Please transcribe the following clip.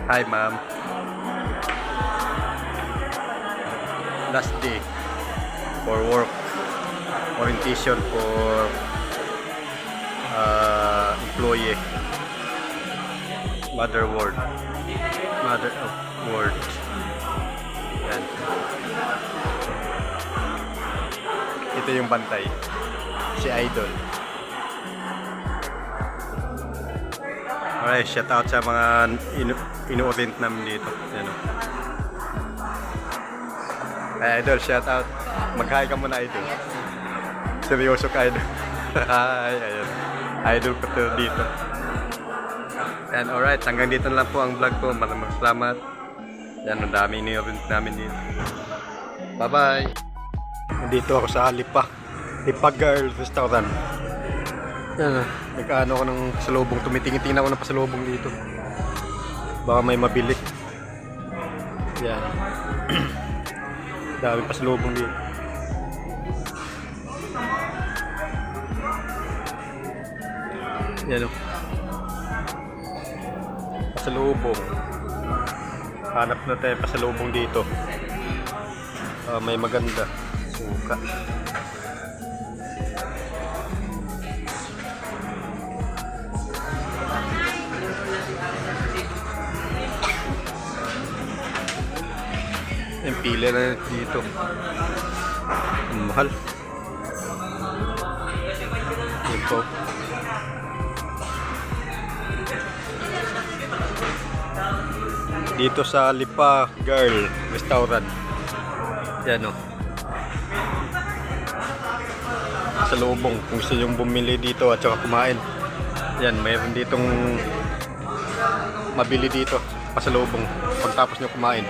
Hi, ma'am. Last day for work. Orientation for employee. Mother ward. Mother of ward. Yan. Ito yung bantay. Si Idol. Alright, shout out sa mga inu-orient namin dito. Yan o. Ay, Idol, shout out. Mag-hi ka muna, Idol. Seryoso ka, Idol. Hi, ayan. Idol ko to dito. And alright, hanggang dito na lang po ang vlog ko. Maraming salamat. Yan, ang daming inu-orient namin dito. Bye-bye. Nandito ako sa Lipa. Lipa Girl Restaurant. Yan, nagkaano ko ng pasalubong. Tumitingin-tingin ako ng pasalubong dito. Baka may mabili. Yan. Dami pasalubong dito. Yan o. Pasalubong. Hanap na tayo pasalubong dito. May maganda. Suka. Yung pila na dito. Ang mahal. Ito. Dito sa Lipa Girl Restaurant. Yan o. Sa lubong. Kung gusto yung bumili dito at saka kumain. Yan, mayroon ditong mabili dito. Pasalubong. Pagtapos nyo kumain.